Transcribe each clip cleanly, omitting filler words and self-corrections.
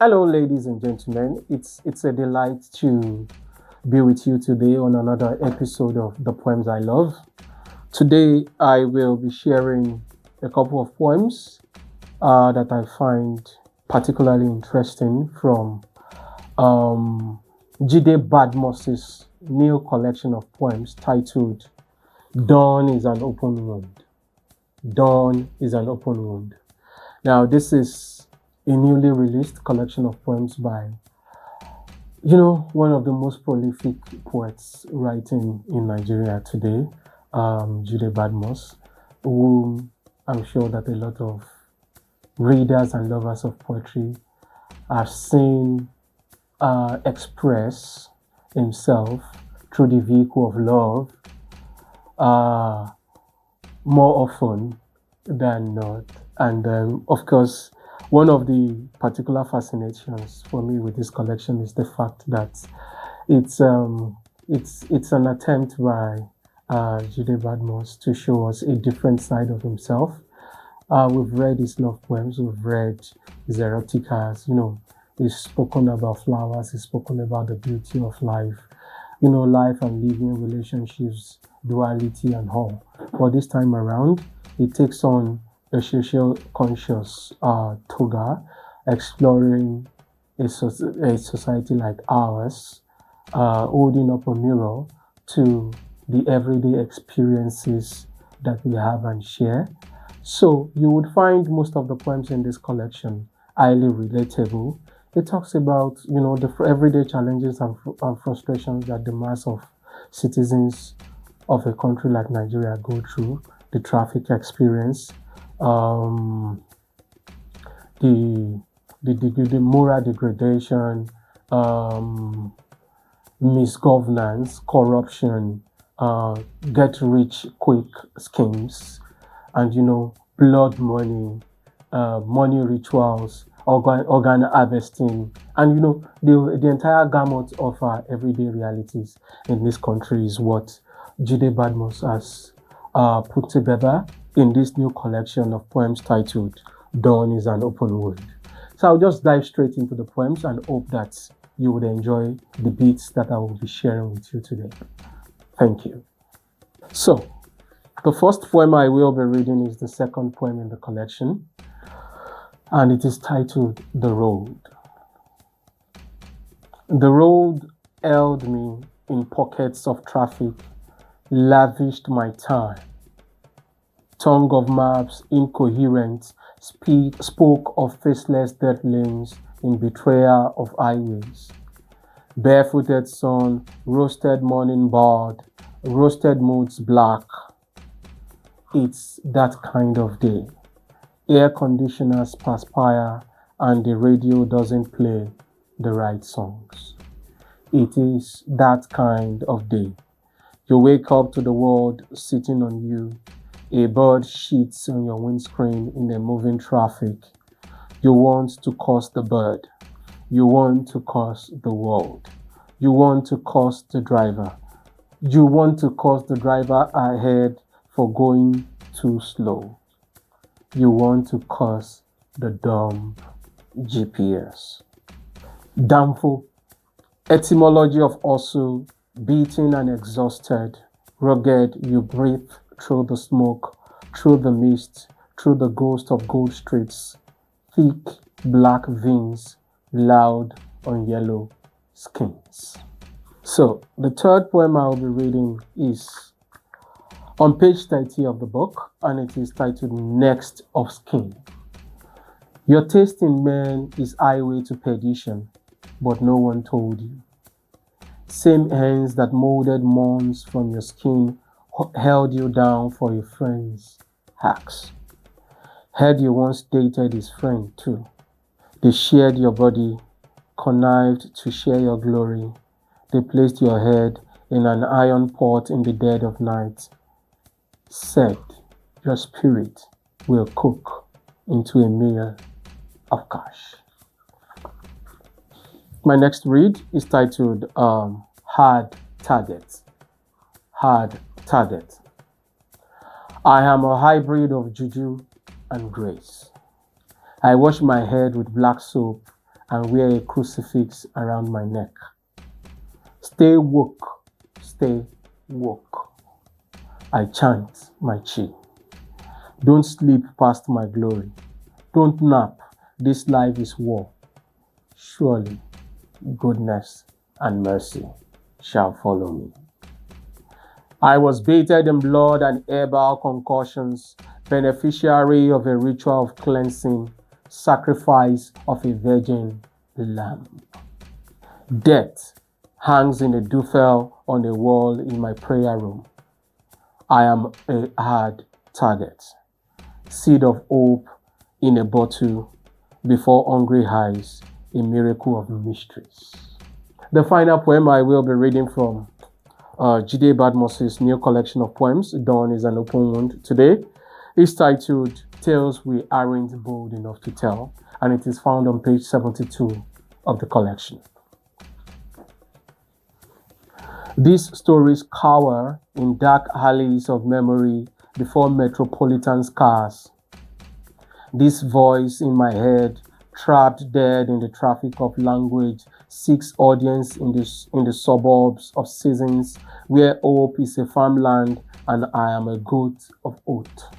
Hello, ladies and gentlemen. It's a delight to be with you today on another episode of the Poems I Love. Today, I will be sharing a couple of poems that I find particularly interesting from um, Jide Badmus's new collection of poems titled "Dawn is an Open Wound." Dawn is an open wound. Now, this is a newly released collection of poems by one of the most prolific poets writing in Nigeria today, Jide Badmus, whom I'm sure that a lot of readers and lovers of poetry have seen express himself through the vehicle of love uh, more often than not. And of course, one of the particular fascinations for me with this collection is the fact that it's um, it's an attempt by Jide Badmus to show us a different side of himself. We've read his love poems, we've read his eroticas, he's spoken about flowers, he's spoken about the beauty of life, life and living relationships, duality and all. But this time around, it takes on a social conscious toga, exploring a society like ours, holding up a mirror to the everyday experiences that we have and share. So you would find most of the poems in this collection highly relatable. It talks about, the everyday challenges and frustrations that the mass of citizens of a country like Nigeria go through, the traffic experience, um, the, the moral degradation, misgovernance, corruption, get rich quick schemes, and blood money, money rituals, organ harvesting, and the entire gamut of our everyday realities in this country is what Jide Badmus has put together in this new collection of poems titled "Dawn is an Open Wound." So I'll just dive straight into the poems and hope that you would enjoy the beats that I will be sharing with you today. Thank you. So, the first poem I will be reading is the second poem in the collection, and it is titled "The Road." The road held me in pockets of traffic, lavished my time. Tongue of maps, incoherent, spoke of faceless dead lanes in betrayal of highways. Barefooted sun, roasted morning bird, roasted moods black. It's that kind of day. Air conditioners perspire and the radio doesn't play the right songs. It is that kind of day. You wake up to the world sitting on you. A bird shits on your windscreen in a moving traffic. You want to curse the bird. You want to curse the world. You want to curse the driver. You want to curse the driver ahead for going too slow. You want to curse the dumb GPS. Damful. Etymology of also, beaten and exhausted. Rugged, you breathe through the smoke, through the mist, through the ghost of gold streets. Thick, black veins, loud on yellow skins. So, the third poem I will be reading is on page 30 of the book, and it is titled "Next of Skin." Your taste in men is highway to perdition, but no one told you. Same hands that molded mourns from your skin held you down for your friend's hacks. Heard you once dated his friend too. They shared your body, connived to share your glory. They placed your head in an iron pot in the dead of night. Said your spirit will cook into a meal of cash. My next read is titled Hard Target. Hard Target. I am a hybrid of juju and grace. I wash my head with black soap and wear a crucifix around my neck. Stay woke, stay woke. I chant my chi. Don't sleep past my glory. Don't nap. This life is war. Surely goodness and mercy shall follow me. I was bathed in blood and herbal concoctions, beneficiary of a ritual of cleansing, sacrifice of a virgin lamb. Death hangs in a duffel on a wall in my prayer room. I am a hard target. Seed of hope in a bottle before hungry eyes, a miracle of mysteries. The final poem I will be reading from Jide Badmus' new collection of poems, Dawn is an Open Wound, today, is titled Tales We Aren't Bold Enough to Tell, and it is found on page 72 of the collection. These stories cower in dark alleys of memory before metropolitan cars. This voice in my head, trapped dead in the traffic of language, seeks audience in the suburbs of seasons where hope is a farmland and I am a goat of oath.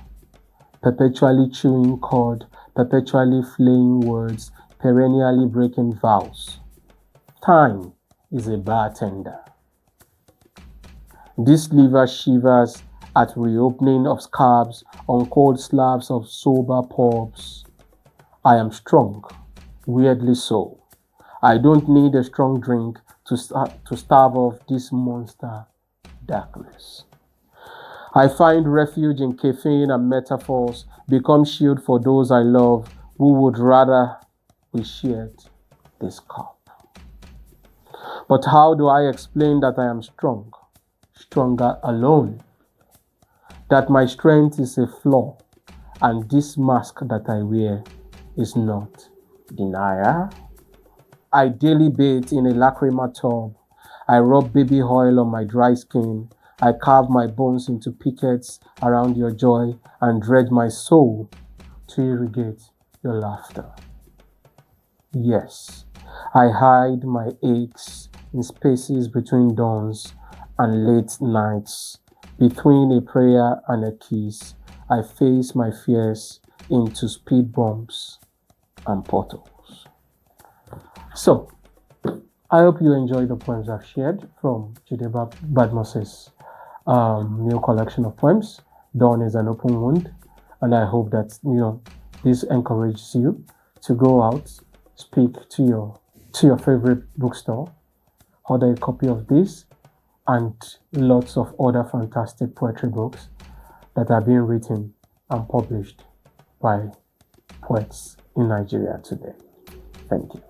Perpetually chewing cud, perpetually flaying words, perennially breaking vows. Time is a bartender. This liver shivers at reopening of scabs on cold slabs of sober pubs. I am strong, weirdly so. I don't need a strong drink to starve off this monster darkness. I find refuge in caffeine and metaphors, become shield for those I love who would rather we shared this cup. But how do I explain that I am strong? Stronger alone. That my strength is a flaw, and this mask that I wear is not denial. I daily bathe in a lacrima tub. I rub baby oil on my dry skin. I carve my bones into pickets around your joy and dredge my soul to irrigate your laughter. Yes, I hide my aches in spaces between dawns and late nights. Between a prayer and a kiss, I face my fears into speed bumps and portals. So, I hope you enjoyed the poems I've shared from Jide Badmus' new collection of poems. Dawn is an Open Wound, and I hope that this encourages you to go out, speak to your favorite bookstore, order a copy of this and lots of other fantastic poetry books that are being written and published by poets in Nigeria today. Thank you.